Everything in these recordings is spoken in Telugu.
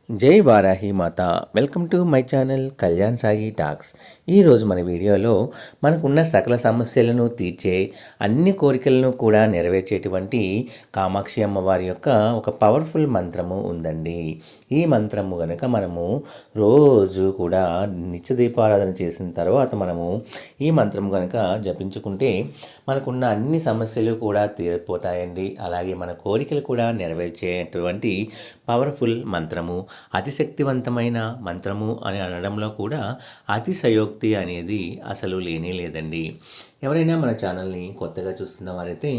జై వారాహి మాత. Welcome to my channel Kalyan Sai talks. ఈరోజు మన వీడియోలో మనకున్న సకల సమస్యలను తీర్చే అన్ని కోరికలను కూడా నెరవేర్చేటువంటి కామాక్షి అమ్మవారి యొక్క ఒక పవర్ఫుల్ మంత్రము ఉందండి. ఈ మంత్రము కనుక మనము రోజు కూడా నిత్య దీపారాధన చేసిన తర్వాత మనము ఈ మంత్రం కనుక జపించుకుంటే మనకున్న అన్ని సమస్యలు కూడా తీరిపోతాయండి. అలాగే మన కోరికలు కూడా నెరవేర్చేటువంటి పవర్ఫుల్ మంత్రము, అతిశక్తివంతమైన మంత్రము అని అనడంలో కూడా అతిశయోక్తి అనేది అసలు లేనే లేదండి. ఎవరైనా మన ఛానల్ని కొత్తగా చూస్తున్న వారైతే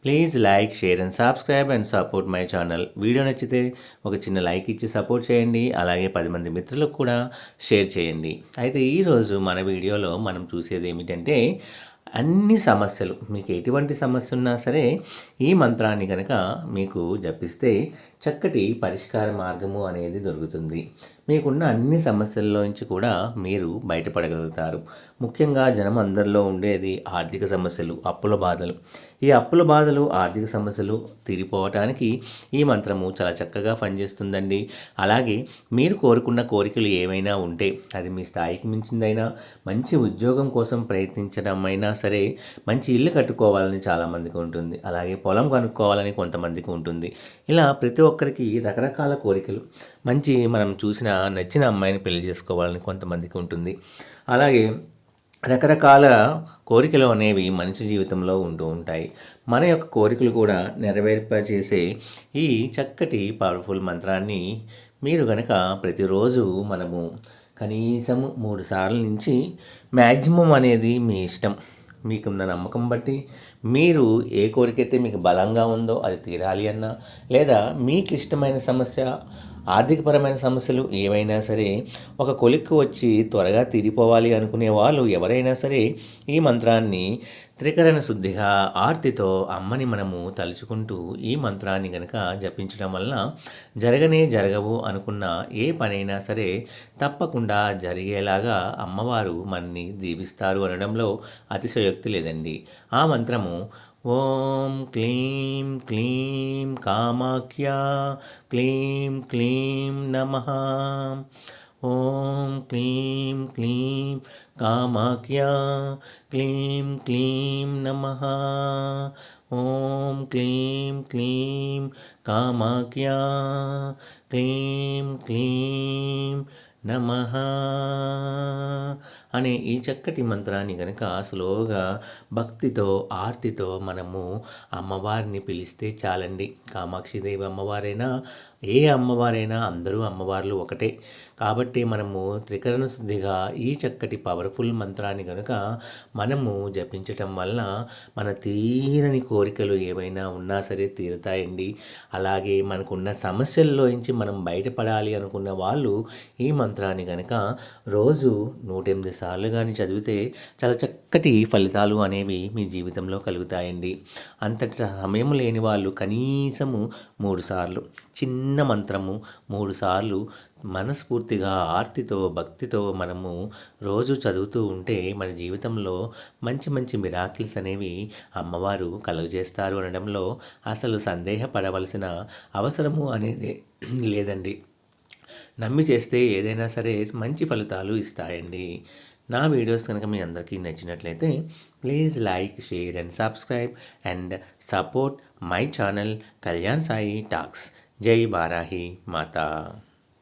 please like, share and subscribe and support my channel. Video నచ్చితే ఒక చిన్న లైక్ ఇచ్చి సపోర్ట్ చేయండి. అలాగే 10 మంది మిత్రులకు కూడా షేర్ చేయండి. అయితే ఈరోజు మన వీడియోలో మనం చూసేది ఏమిటంటే, అన్ని సమస్యలు, మీకు ఎటువంటి సమస్య ఉన్నా సరే ఈ మంత్రాన్ని కనుక మీకు జపిస్తే చక్కటి పరిష్కార మార్గము అనేది దొరుకుతుంది. మీకున్న అన్ని సమస్యల్లోంచి కూడా మీరు బయటపడగలుగుతారు. ముఖ్యంగా జనం అందరిలో ఉండేది ఆర్థిక సమస్యలు, అప్పుల బాధలు. ఈ అప్పుల బాధలు, ఆర్థిక సమస్యలు తీరిపోవటానికి ఈ మంత్రము చాలా చక్కగా పనిచేస్తుందండి. అలాగే మీరు కోరుకున్న కోరికలు ఏమైనా ఉంటే, అది మీ స్థాయికి మించిందైనా, మంచి ఉద్యోగం కోసం ప్రయత్నించడం అయినా సరే, మంచి ఇల్లు కట్టుకోవాలని చాలామందికి ఉంటుంది. అలాగే పొలం కనుక్కోవాలని కొంతమందికి ఉంటుంది. ఇలా ప్రతి ఒక్కరికి రకరకాల కోరికలు. మంచి మనం చూసిన నచ్చిన అమ్మాయిని పెళ్లి చేసుకోవాలని కొంతమందికి ఉంటుంది. అలాగే రకరకాల కోరికలు అనేవి మనిషి జీవితంలో ఉంటూ ఉంటాయి. మన యొక్క కోరికలు కూడా నెరవేర్పచేసే ఈ చక్కటి పవర్ఫుల్ మంత్రాన్ని మీరు కనుక ప్రతిరోజు మనము కనీసం 3 సార్ల నుంచి మ్యాక్సిమం అనేది మీ ఇష్టం, మీకున్న నమ్మకం బట్టి మీరు ఏ కోరికైతే మీకు బలంగా ఉందో అది తీరాలి అన్నా, లేదా మీకు ఇష్టమైన సమస్య, ఆర్థికపరమైన సమస్యలు ఏవైనా సరే ఒక కొలిక్కు వచ్చి త్వరగా తీరిపోవాలి అనుకునే వాళ్ళు ఎవరైనా సరే ఈ మంత్రాన్ని త్రికరణ శుద్ధిగా ఆర్తితో అమ్మని మనము తలుచుకుంటూ ఈ మంత్రాన్ని కనుక జపించడం వలన జరగవు అనుకున్న ఏ పనైనా సరే తప్పకుండా జరిగేలాగా అమ్మవారు మనని దీవిస్తారు అనడంలో అతిశయోక్తి లేదండి. ఆ మంత్రము ఓం క్లీం క్లీం కామాఖ్యా క్లీం క్లీం నమః. ఓం క్లీం క్లీం కామాఖ్యా క్లీం క్లీం నమః. ఓం క్లీం క్లీం కామాఖ్యా క్లీం క్లీం నమః అనే ఈ చక్కటి మంత్రాన్ని కనుక స్లోగా భక్తితో, ఆర్తితో మనము అమ్మవారిని పిలిస్తే చాలండి. కామాక్షిదేవి అమ్మవారైనా, ఏ అమ్మవారైనా అందరూ అమ్మవార్లు ఒకటే. కాబట్టి మనము త్రికరణ శుద్ధిగా ఈ చక్కటి పవర్ఫుల్ మంత్రాన్ని కనుక మనము జపించటం వలన మన తీరని కోరికలు ఏవైనా ఉన్నా సరే తీరుతాయండి. అలాగే మనకున్న సమస్యల్లోంచి మనం బయటపడాలి అనుకున్న వాళ్ళు ఈ మంత్రాన్ని కనుక రోజు 108 సార్లు కానీ చదివితే చాలా చక్కటి ఫలితాలు అనేవి మీ జీవితంలో కలుగుతాయండి. అంతటి సమయం లేని వాళ్ళు కనీసము 3 సార్లు చిన్న మంత్రము 3 సార్లు మనస్ఫూర్తిగా, ఆర్తితో, భక్తితో మనము రోజు చదువుతూ ఉంటే మన జీవితంలో మంచి మంచి మిరాకిల్స్ అనేవి అమ్మవారు కలుగజేస్తారు అనడంలో అసలు సందేహపడవలసిన అవసరము అనేది లేదండి. నమ్మి చేస్తే ఏదైనా సరే మంచి ఫలితాలు ఇస్తాయండి. నా వీడియోస్ కనుక మీ అందరికీ నచ్చినట్లయితే please like, share and subscribe and support my channel Kalyan Sai talks. జై వారాహి మాతా.